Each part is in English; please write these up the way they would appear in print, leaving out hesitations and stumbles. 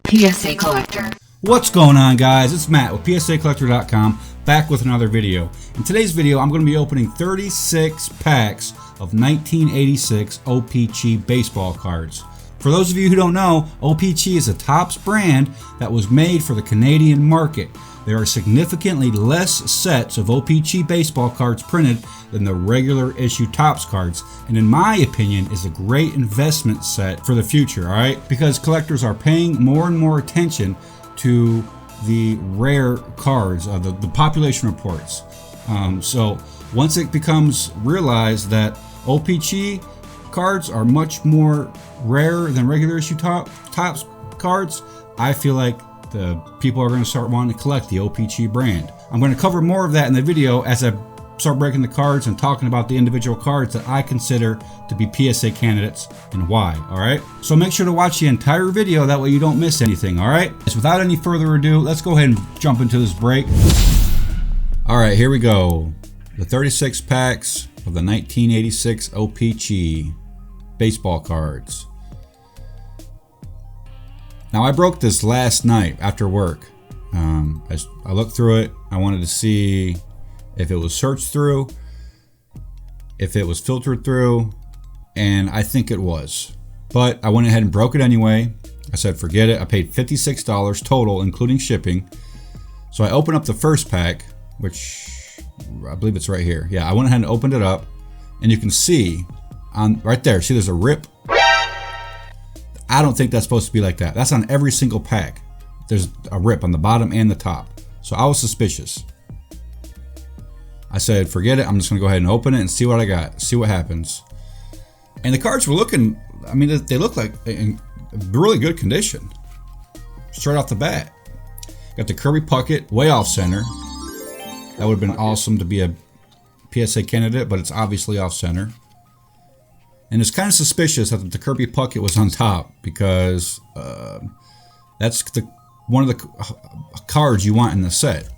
PSA Collector. What's going on, guys? It's Matt with PSAcollector.com, back with another video. In today's video, I'm going to be opening 36 packs of 1986 O-Pee-Chee baseball cards. For those of you who don't know, O-Pee-Chee is a Topps brand that was made for the Canadian market. There are significantly less sets of O-Pee-Chee baseball cards printed than the regular issue Topps cards, and in my opinion is a great investment set for the future, alright? Because collectors are paying more and more attention to the rare cards, the population reports. So once it becomes realized that O-Pee-Chee cards are much more rare than regular issue Topps cards, I feel like the people are going to start wanting to collect the O-Pee-Chee brand. I'm going to cover more of that in the video as I start breaking the cards and talking about the individual cards that I consider to be PSA candidates and why, alright? So make sure to watch the entire video, that way you don't miss anything, alright? So without any further ado, let's go ahead and jump into this break. Alright, here we go. The 36 packs of the 1986 O-Pee-Chee baseball cards. Now I broke this last night after work. I looked through it. I wanted to see if it was searched through, if it was filtered through, and I think it was. But I went ahead and broke it anyway. I said forget it. I paid $56 total including shipping. So I opened up the first pack, which I believe it's right here. Yeah, I went ahead and opened it up, and you can see on right there, see there's a rip. I don't think that's supposed to be like that. That's on every single pack. There's a rip on the bottom and the top. So I was suspicious. I said, forget it. I'm just gonna go ahead and open it and see what I got, see what happens. And the cards were looking, I mean, they look like in really good condition. Straight off the bat. Got the Kirby Puckett way off center. That would have been awesome to be a PSA candidate, but it's obviously off center. And it's kind of suspicious that the Kirby Puckett was on top because that's one of the cards you want in the set.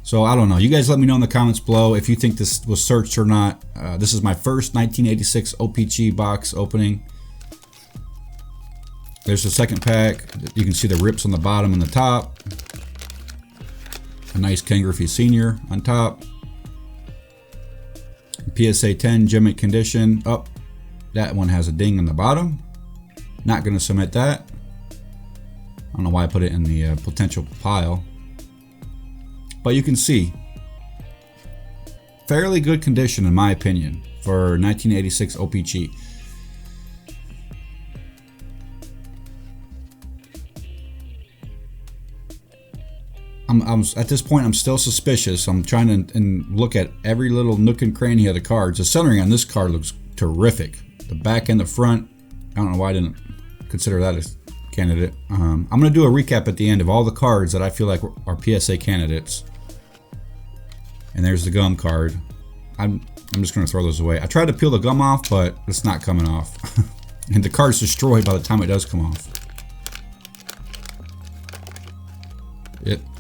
So I don't know. You guys let me know in the comments below if you think this was searched or not. This is my first 1986 O-Pee-Chee box opening. There's the second pack. You can see the rips on the bottom and the top. A nice Ken Griffey Sr. on top. PSA 10 gem mint condition. Oh, that one has a ding on the bottom. Not going to submit that. I don't know why I put it in the potential pile. But you can see, fairly good condition in my opinion for 1986 O-Pee-Chee. At this point, I'm still suspicious. I'm trying to look at every little nook and cranny of the cards. The centering on this card looks terrific. The back and the front, I don't know why I didn't consider that a candidate. I'm going to do a recap at the end of all the cards that I feel like are PSA candidates. And there's the gum card. I'm just going to throw those away. I tried to peel the gum off, but it's not coming off. And the card's destroyed by the time it does come off.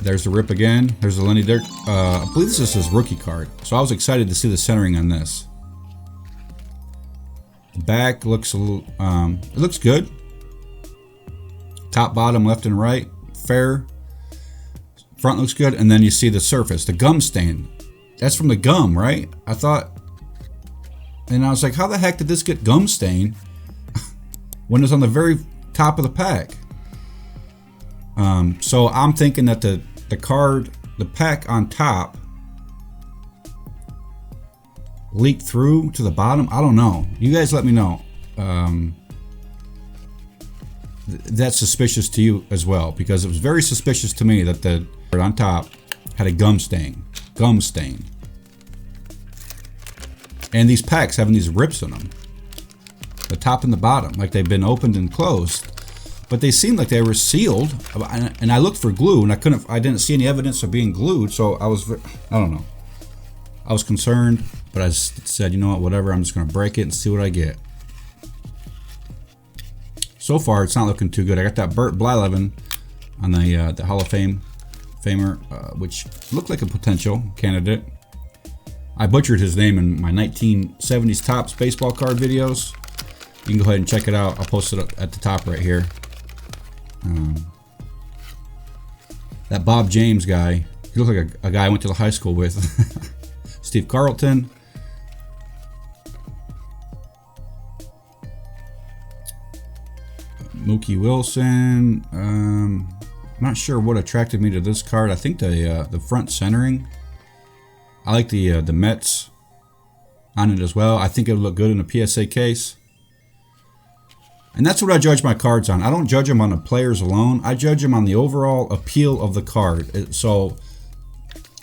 There's the rip again. There's the Lenny Dirk. I believe this is his rookie card. So I was excited to see the centering on this. The back looks a little, it looks good. Top, bottom, left and right, fair. Front looks good, and then you see the surface, the gum stain. That's from the gum, right? I thought, and I was like, how the heck did this get gum stain when it's on the very top of the pack? So I'm thinking that the pack on top leaked through to the bottom. I don't know. You guys let me know. That's suspicious to you as well, because it was very suspicious to me that the on top had a gum stain. And these packs having these rips in them. The top and the bottom, like they've been opened and closed. But they seemed like they were sealed, and I looked for glue, and I didn't see any evidence of being glued, so I don't know. I was concerned, but I said, you know what, whatever, I'm just gonna break it and see what I get. So far, it's not looking too good. I got that Bert Blyleven on the Hall of Famer, which looked like a potential candidate. I butchered his name in my 1970s Topps baseball card videos. You can go ahead and check it out. I'll post it at the top right here. That Bob James guy, he looked like a guy I went to high school with. Steve Carlton. Mookie Wilson. I'm not sure what attracted me to this card. I think the front centering. I like the Mets on it as well. I think it would look good in a PSA case. And that's what I judge my cards on. I don't judge them on the players alone. I judge them on the overall appeal of the card. So,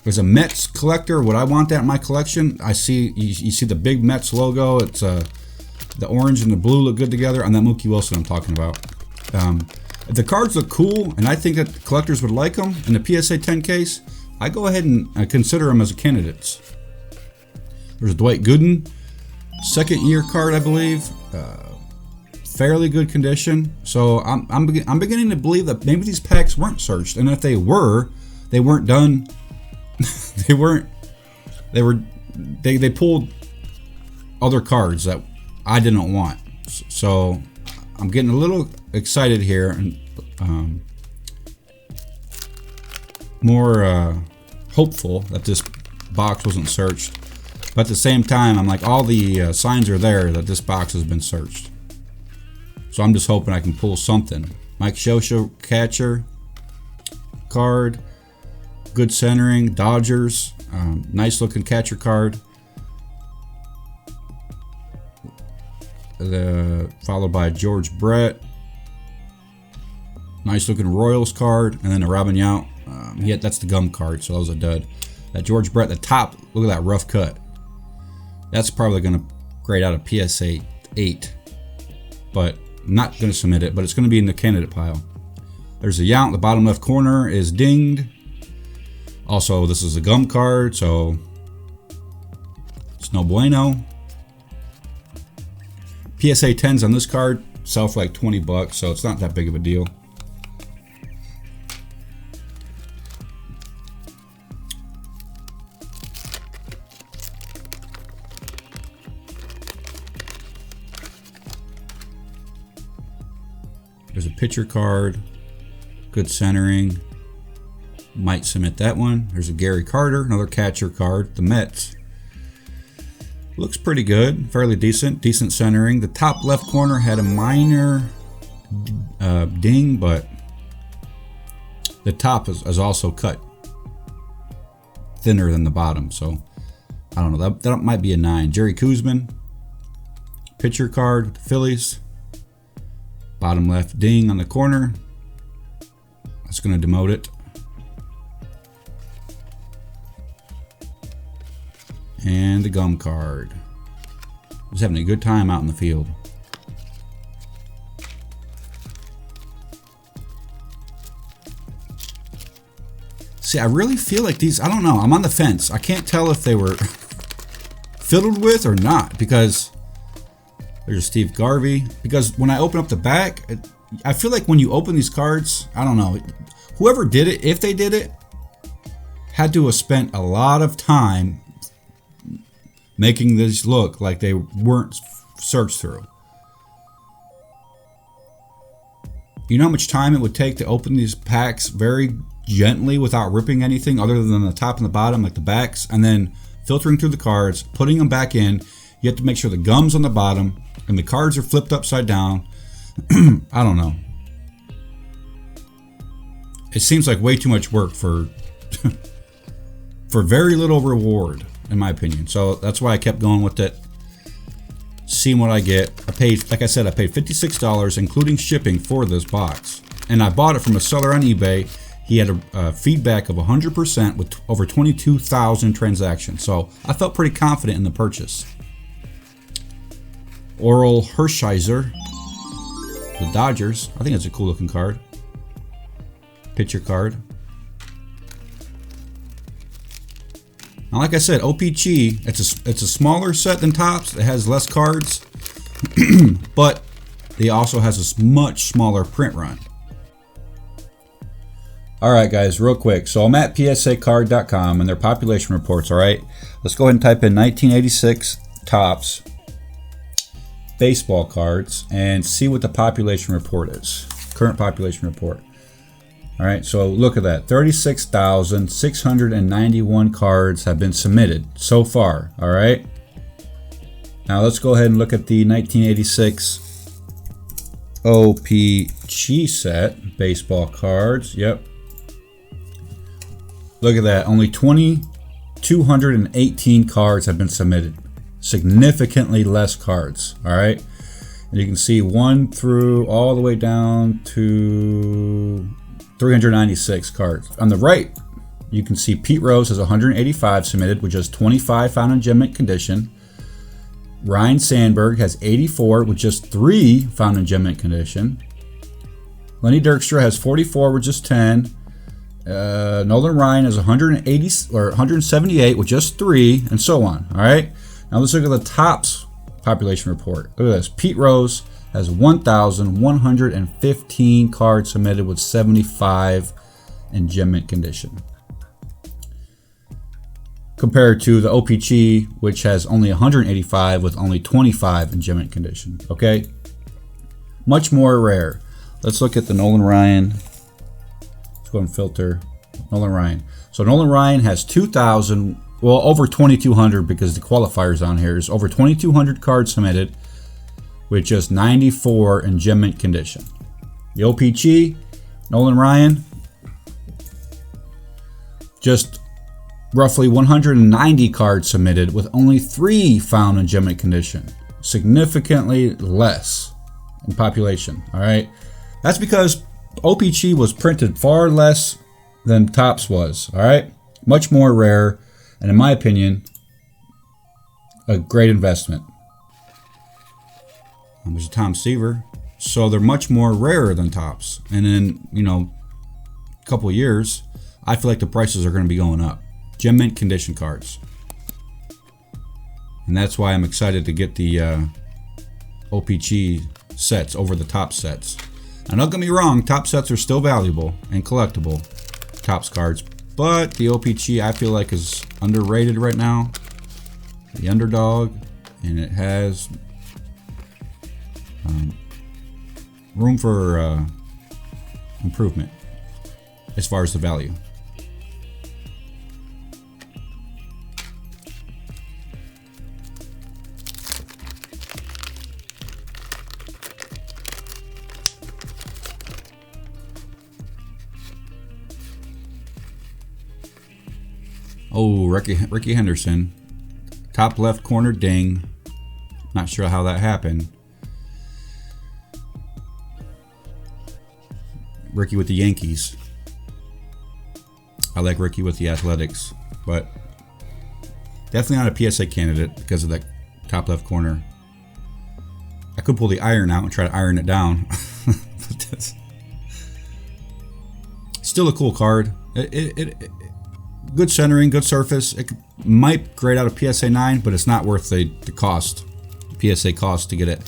as a Mets collector, would I want that in my collection? I see you see the big Mets logo. It's the orange and the blue look good together. On that Mookie Wilson I'm talking about. If the cards look cool and I think that collectors would like them in the PSA 10 case, I go ahead and consider them as candidates. There's a Dwight Gooden, second year card, I believe. Fairly good condition. So I'm beginning to believe that maybe these packs weren't searched, and if they were, they weren't done. They pulled other cards that I didn't want. So I'm getting a little excited here and more hopeful that this box wasn't searched. But at the same time, I'm like, all the signs are there that this box has been searched. So I'm just hoping I can pull something. Mike Scioscia catcher card, good centering, Dodgers, nice looking catcher card. Followed by George Brett, nice looking Royals card, and then a Robin Yount. That's the gum card, so that was a dud. That George Brett, the top, look at that rough cut. That's probably going to grade out a PSA 8, but I'm not going to submit it, but it's going to be in the candidate pile. There's a Yount, the bottom left corner is dinged. Also, this is a gum card, so it's no bueno. PSA 10s on this card sell for like 20 bucks, so it's not that big of a deal. There's a pitcher card, good centering. Might submit that one. There's a Gary Carter, another catcher card, the Mets. Looks pretty good, fairly decent centering. The top left corner had a minor ding, but the top is also cut thinner than the bottom, so I don't know. That might be a 9. Jerry Koosman, pitcher card, the Phillies. Bottom left ding on the corner. That's going to demote it. And the gum card. Just having a good time out in the field. See, I really feel like these, I don't know, I'm on the fence. I can't tell if they were fiddled with or not, because there's Steve Garvey. Because when I open up the back, I feel like when you open these cards, I don't know, whoever did it, if they did it, had to have spent a lot of time making this look like they weren't searched through. You know how much time it would take to open these packs very gently without ripping anything other than the top and the bottom, like the backs, and then filtering through the cards, putting them back in. You have to make sure the gum's on the bottom and the cards are flipped upside down. I don't know. It seems like way too much work for for very little reward, in my opinion. So that's why I kept going with it, seeing what I get. I paid, like I said, I paid $56, including shipping, for this box. And I bought it from a seller on eBay. He had a feedback of 100% with over 22,000 transactions. So I felt pretty confident in the purchase. Oral Hershiser, the Dodgers. I think it's a cool looking card. Pitcher card. Now, like I said, O-Pee-Chee, it's a smaller set than Topps. It has less cards, but it also has a much smaller print run. All right, guys, real quick. So I'm at psacard.com and their population reports. All right, let's go ahead and type in 1986 Topps baseball cards and see what the population report is. current population report. All right, so look at that. 36,691 cards have been submitted so far. All right. Now let's go ahead and look at the 1986 O-Pee-Chee set baseball cards. Yep. Look at that. Only 2,218 cards have been submitted. Significantly less cards. All right. And you can see 1 through all the way down to 396 cards. On the right, you can see Pete Rose has 185 submitted with just 25 found in gem mint condition. Ryan Sandberg has 84 with just 3 found in gem mint condition. Lenny Dykstra has 44 with just 10. Nolan Ryan has 178 with just 3, and so on. All right. Now let's look at the Topps population report. Look at this. Pete Rose has 1,115 cards submitted with 75 in gem mint condition, compared to the O-Pee-Chee, which has only 185 with only 25 in gem mint condition. Okay, much more rare. Let's look at the Nolan Ryan. Let's go and filter Nolan Ryan. So Nolan Ryan has 2,000, well, over 2,200 because the qualifiers on here is over 2,200 cards submitted with just 94 in gem mint condition. The O-Pee-Chee, Nolan Ryan, just roughly 190 cards submitted with only 3 found in gem mint condition. Significantly less in population. All right, that's because O-Pee-Chee was printed far less than Topps was. All right, much more rare, and in my opinion, a great investment. There's a Tom Seaver, so they're much more rarer than Topps. And in a couple of years, I feel like the prices are going to be going up. Gem mint condition cards, and that's why I'm excited to get the O-Pee-Chee sets over the Topps sets. Now, don't get me wrong, Topps sets are still valuable and collectible, Topps cards, but the O-Pee-Chee I feel like is underrated right now. The underdog, and it has room for improvement as far as the value. Oh, Ricky Henderson, top left corner ding. Not sure how that happened. Ricky with the Yankees. I like Ricky with the Athletics, but definitely not a PSA candidate because of that top left corner. I could pull the iron out and try to iron it down. But that's still a cool card. Good centering, good surface. It might grade out a PSA 9, but it's not worth the cost, PSA cost to get it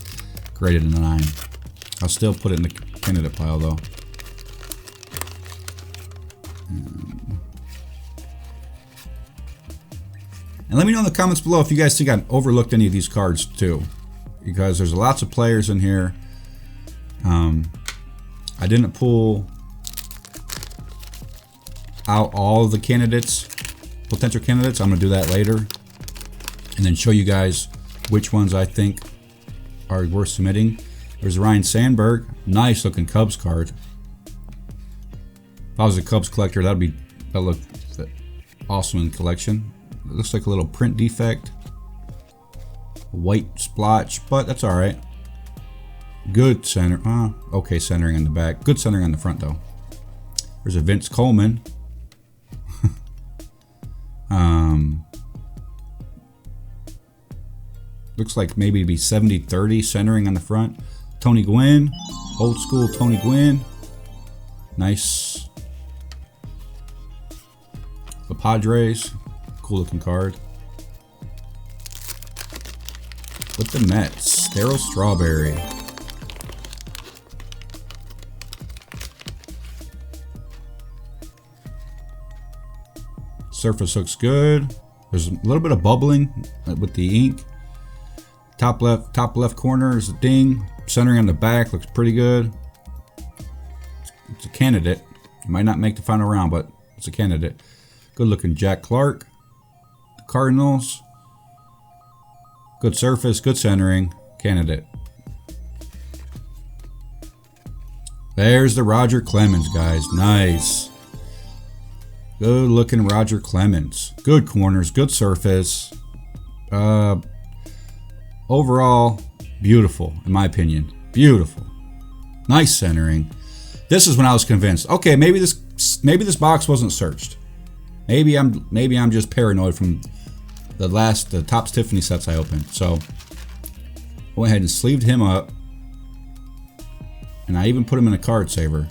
graded in a 9. I'll still put it in the candidate pile though. And let me know in the comments below if you guys think I overlooked any of these cards too, because there's lots of players in here. I didn't pull out all of the candidates, potential candidates. I'm going to do that later and then show you guys which ones I think are worth submitting. There's Ryan Sandberg, nice looking Cubs card. If I was a Cubs collector, that look awesome in collection. It looks like a little print defect, a white splotch, but that's all right. Good center, okay centering in the back, good centering on the front though. There's a Vince Coleman. Looks like maybe it'd be 70-30 centering on the front. Tony Gwynn, old school Tony Gwynn. Nice. The Padres, cool looking card. With the Mets, Darryl Strawberry. Surface looks good. There's a little bit of bubbling with the ink. Top left corner is a ding. Centering on the back looks pretty good. It's a candidate. It might not make the final round, but it's a candidate. Good looking Jack Clark. The Cardinals. Good surface, good centering. Candidate. There's the Roger Clemens, guys. Nice. Good looking Roger Clemens. Good corners, good surface. Overall, beautiful, in my opinion. Beautiful. Nice centering. This is when I was convinced. Okay, maybe this box wasn't searched. Maybe I'm just paranoid from the top Tiffany sets I opened. So I went ahead and sleeved him up. And I even put him in a card saver.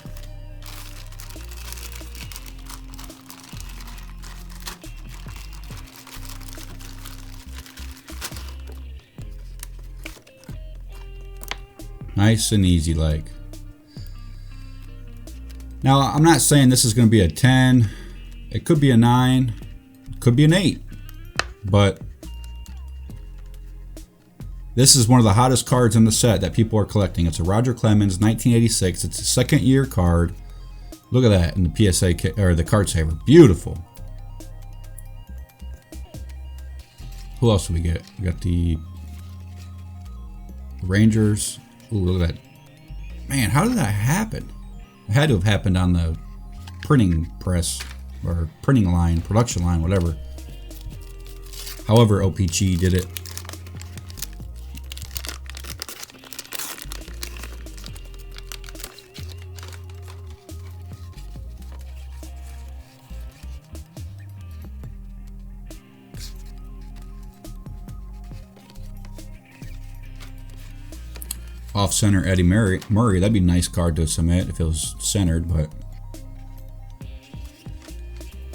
Nice and easy like. Now, I'm not saying this is going to be a 10. It could be a 9. It could be an 8. But this is one of the hottest cards in the set that people are collecting. It's a Roger Clemens 1986. It's a second year card. Look at that in the PSA or the card saver. Beautiful. Who else do we get? We got the Rangers. Ooh, look at that. Man, how did that happen? It had to have happened on the printing press or printing line, production line, whatever. However, O-Pee-Chee did it. Off center Eddie Murray. That'd be a nice card to submit if it was centered, but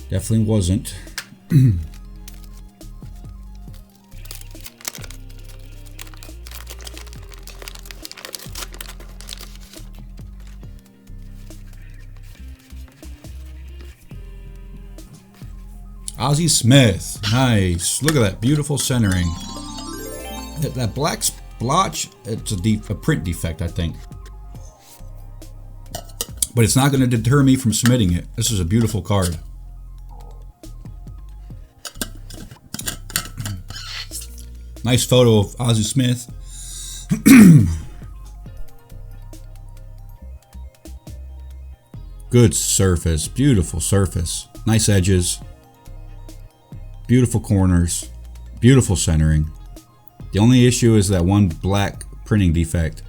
definitely wasn't. Ozzie Smith. Nice. Look at that beautiful centering. That black splotch, it's a print defect, I think. But it's not going to deter me from submitting it. This is a beautiful card. Nice photo of Ozzie Smith. Good surface. Beautiful surface. Nice edges. Beautiful corners. Beautiful centering. The only issue is that one black printing defect.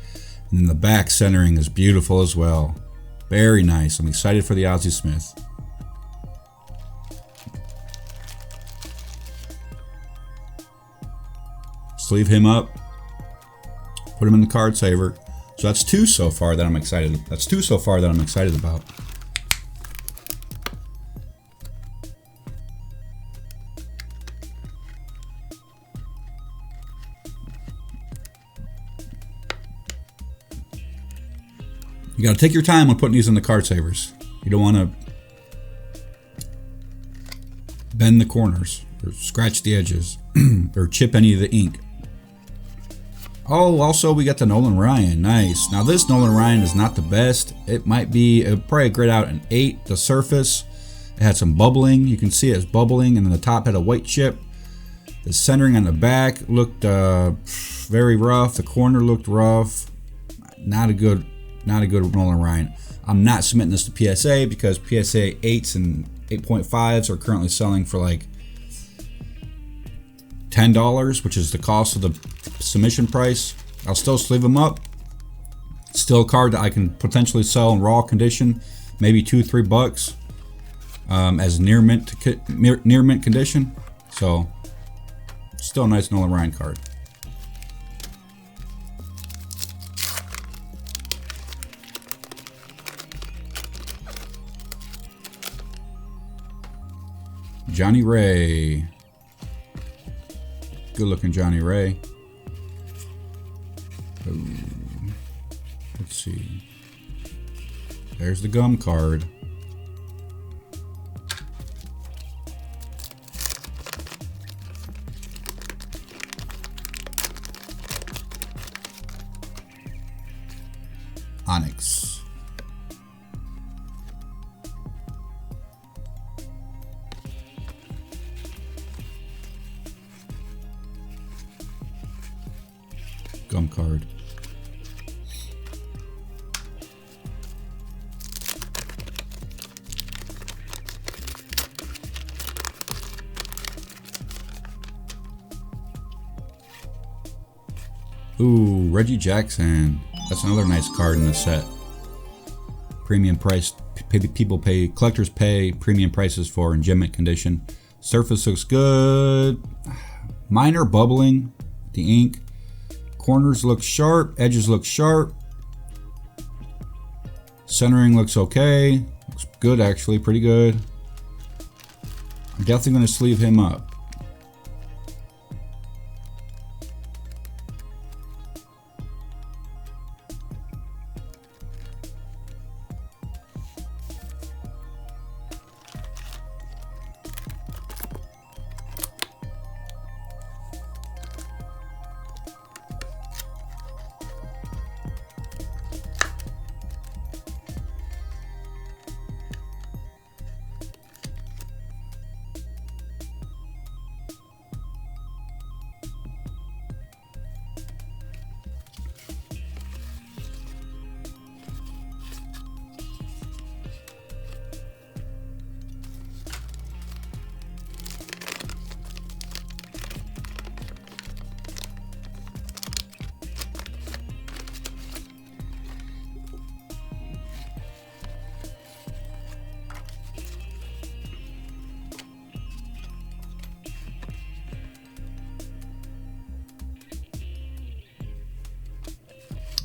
And then the back centering is beautiful as well. Very nice. I'm excited for the Ozzie Smith. Sleeve him up. Put him in the card saver. So that's two so far that I'm excited. That's two so far that I'm excited about. You got to take your time when putting these in the card savers. You don't want to bend the corners or scratch the edges or chip any of the ink. Oh, also we got the Nolan Ryan. Nice. Now this Nolan Ryan is not the best. It might be probably grade out an 8. The surface, it had some bubbling. You can see it's bubbling, and then the top had a white chip. The centering on the back looked very rough. The corner looked rough. Not a good Nolan Ryan. I'm not submitting this to PSA because PSA 8s and 8.5s are currently selling for like $10, which is the cost of the submission price. I'll still sleeve them up. Still a card that I can potentially sell in raw condition, maybe $2-3 as near mint condition. So still a nice Nolan Ryan card. Johnny Ray. Good looking Johnny Ray. Ooh. Let's see. There's the gum card. Onyx. gum card. Ooh, Reggie Jackson. That's another nice card in the set. Premium price. Collectors pay premium prices for in gem mint condition. Surface looks good. Minor bubbling. The ink. Corners look sharp. Edges look sharp. Centering looks okay. Looks good actually. Pretty good. I'm definitely going to sleeve him up.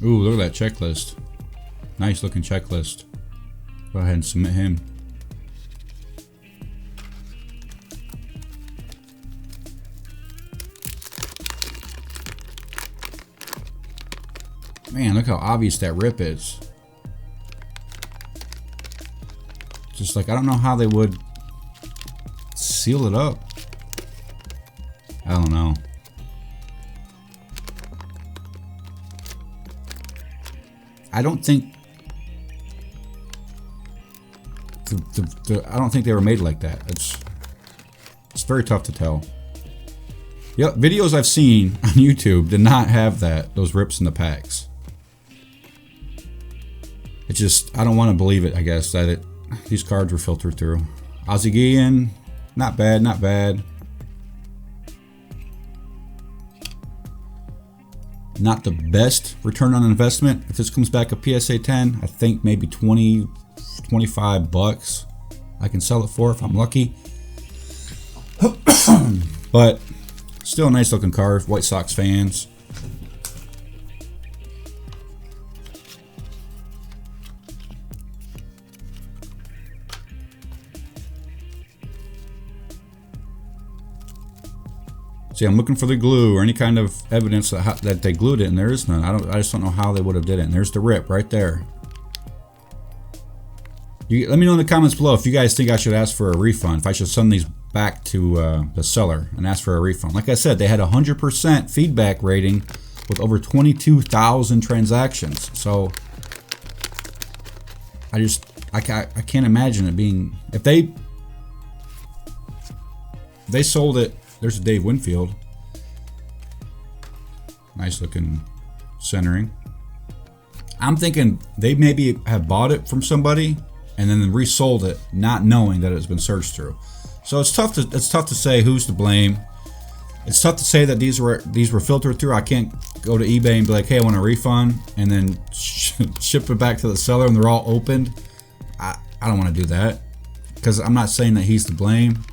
Ooh, look at that checklist. Nice looking checklist. Go ahead and submit him. Man, look how obvious that rip is. Just like, I don't know how they would seal it up. I don't know. I don't think I don't think they were made like that. It's very tough to tell. Yep, videos I've seen on YouTube did not have those rips in the packs. It just, I don't want to believe it, I guess, that these cards were filtered through. Ozzie Guillen, not bad, not bad. Not the best return on investment. If this comes back a PSA 10, I think maybe 20, 25 bucks I can sell it for if I'm lucky. But still a nice looking card. White Sox fans. See, I'm looking for the glue or any kind of evidence that they glued it, and there is none. I just don't know how they would have did it. And there's the rip right there. Let me know in the comments below if you guys think I should ask for a refund. If I should send these back to the seller and ask for a refund. Like I said, they had 100% feedback rating with over 22,000 transactions. So I can't imagine it being, if they sold it. There's a Dave Winfield. Nice looking centering. I'm thinking they maybe have bought it from somebody and then resold it, not knowing that it's been searched through. So it's tough to say who's to blame. It's tough to say that these were filtered through. I can't go to eBay and be like, hey, I want a refund, and then ship it back to the seller and they're all opened. I don't want to do that, because I'm not saying that he's to blame.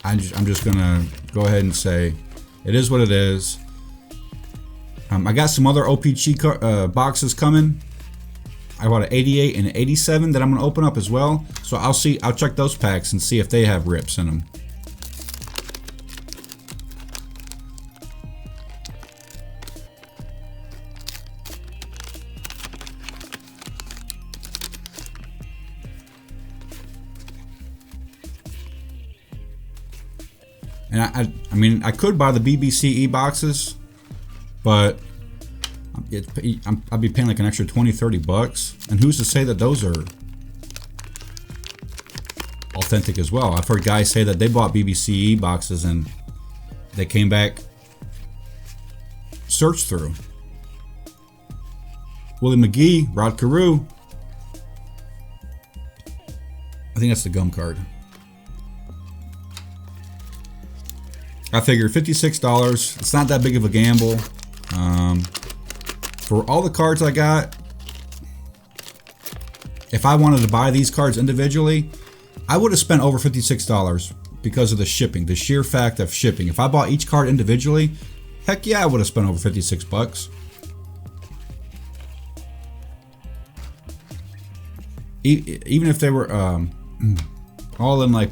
I'm just gonna go ahead and say it is what it is. I got some other O-Pee-Chee boxes coming. I bought an 88 and an 87 that I'm gonna open up as well. So I'll check those packs and see if they have rips in them. And I mean, I could buy the BBCE boxes, but I'd be paying like an extra 20-30 bucks. And who's to say that those are authentic as well? I've heard guys say that they bought BBCE boxes and they came back search through. Willie McGee, Rod Carew. I think that's the gum card. I figured $56. It's not that big of a gamble. For all the cards I got, if I wanted to buy these cards individually, I would have spent over $56 because of the shipping, the sheer fact of shipping. If I bought each card individually, heck yeah, I would have spent over 56 bucks. Even if they were all in like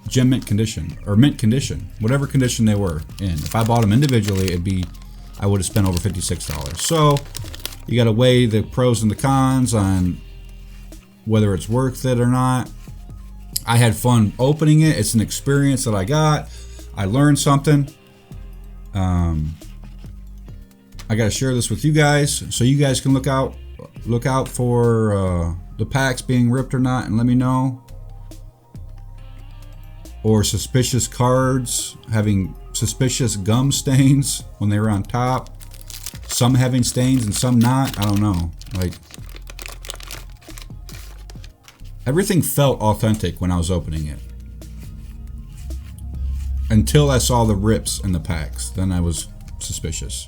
gem mint condition or mint condition, whatever condition they were in. If I bought them individually, I would have spent over $56. So you got to weigh the pros and the cons on whether it's worth it or not. I had fun opening it. It's an experience that I got. I learned something. I got to share this with you guys so you guys can look out for the packs being ripped or not, and let me know. Or suspicious cards having suspicious gum stains when they were on top. Some having stains and some not. I don't know. Like, everything felt authentic when I was opening it. Until I saw the rips in the packs. Then I was suspicious.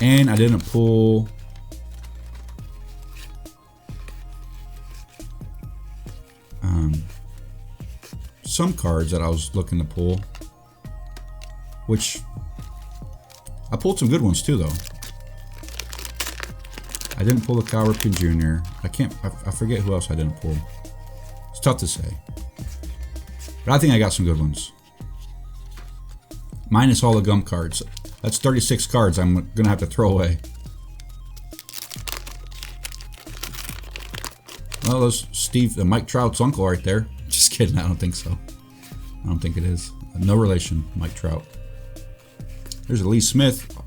And I didn't pull some cards that I was looking to pull, which I pulled some good ones too though. I didn't pull the Cal Ripken Jr. I forget who else I didn't pull. It's tough to say, but I think I got some good ones. Minus all the gum cards. That's 36 cards I'm gonna have to throw away. Well, there's Mike Trout's uncle right there. Just kidding, I don't think so. I don't think it is. No relation, Mike Trout. There's a Lee Smith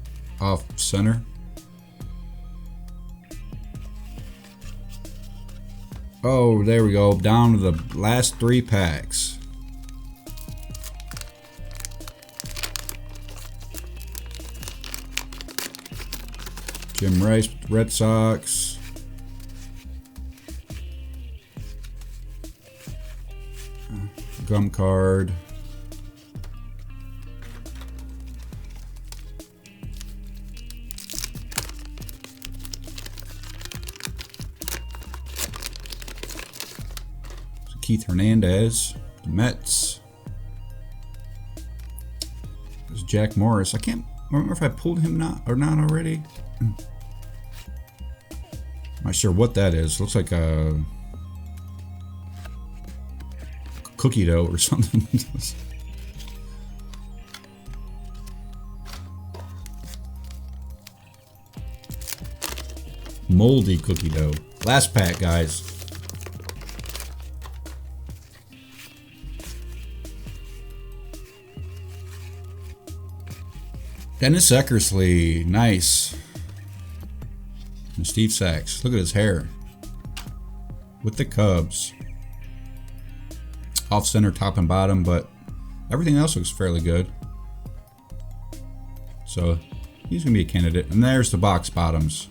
off center. Oh, there we go. Down to the last 3 packs. Jim Rice, Red Sox. Gum card. Keith Hernandez, the Mets. There's Jack Morris. I can't remember if I pulled him not already. Not sure what that is. Looks like a cookie dough or something. Moldy cookie dough. Last pack, guys. Dennis Eckersley, nice. And Steve Sachs, look at his hair. With the Cubs. Off center, top and bottom, but everything else looks fairly good. So he's gonna be a candidate. And there's the box bottoms.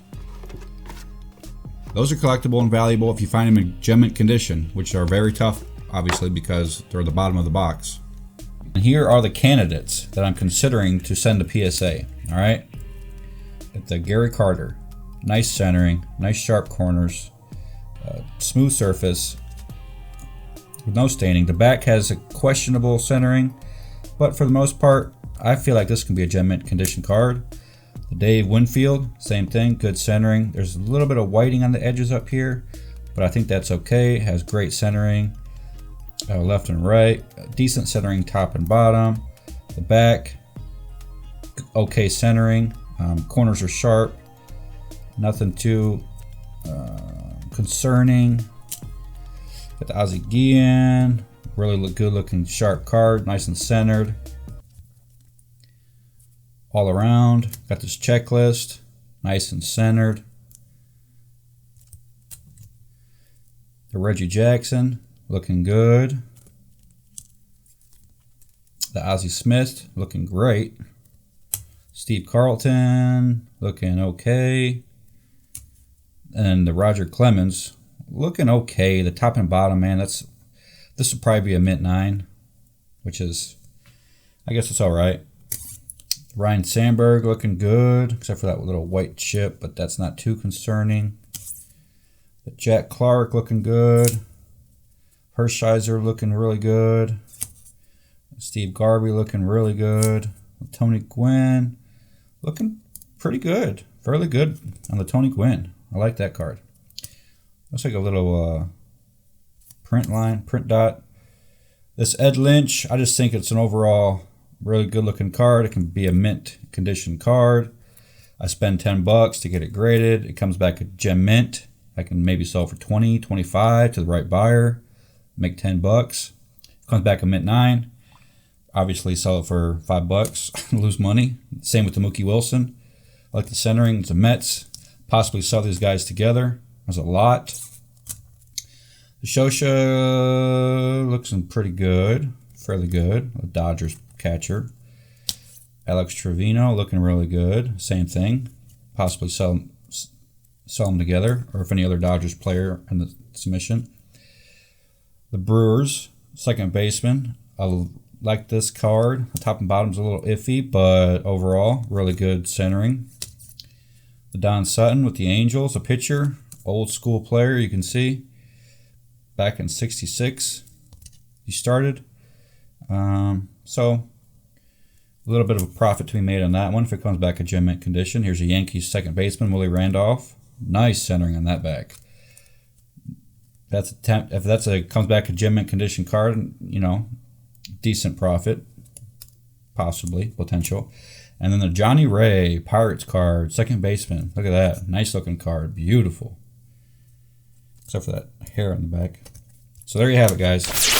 Those are collectible and valuable if you find them in gem mint condition, which are very tough, obviously, because they're the bottom of the box. And here are the candidates that I'm considering to send to PSA. All right, the Gary Carter, nice centering, nice sharp corners, smooth surface with no staining. The back has a questionable centering, but for the most part, I feel like this can be a gem mint condition card. The Dave Winfield, same thing, good centering. There's a little bit of whiting on the edges up here, but I think that's okay. It has great centering. Left and right, decent centering top and bottom. The back, okay centering. Corners are sharp, nothing too concerning. Got the Ozzie Guillen, really good looking sharp card, nice and centered. All around, got this checklist, nice and centered. The Reggie Jackson, looking good. The Ozzie Smith, looking great. Steve Carlton, looking okay. And the Roger Clemens, looking okay. The top and bottom, man, this would probably be a mint 9, which is, I guess it's all right. Ryan Sandberg looking good, except for that little white chip, but that's not too concerning. The Jack Clark looking good. Hershiser looking really good. Steve Garvey looking really good. Tony Gwynn looking pretty good. Fairly good on the Tony Gwynn. I like that card. Looks like a little print dot. This Ed Lynch, I just think it's an overall really good looking card. It can be a mint condition card. I spend $10 to get it graded. It comes back a gem mint. I can maybe sell it for 20, 25 to the right buyer. Make $10. Comes back a mint 9. Obviously sell it for $5. Lose money. Same with the Mookie Wilson. I like the centering. It's a Mets. Possibly sell these guys together. There's a lot. The Shosha looks pretty good. Fairly good. A Dodgers catcher. Alex Trevino looking really good. Same thing. Possibly sell them together, or if any other Dodgers player in the submission. The Brewers, second baseman. I like this card. The top and bottom's a little iffy, but overall, really good centering. The Don Sutton with the Angels, a pitcher, old school player, you can see. Back in '66, he started. So, a little bit of a profit to be made on that one if it comes back a gem mint condition. Here's a Yankees second baseman, Willie Randolph. Nice centering on that back. If that's comes back a gem mint condition card, you know, decent profit, possibly potential. And then the Johnny Ray Pirates card, second baseman. Look at that, nice looking card, beautiful. Except for that hair on the back. So there you have it, guys.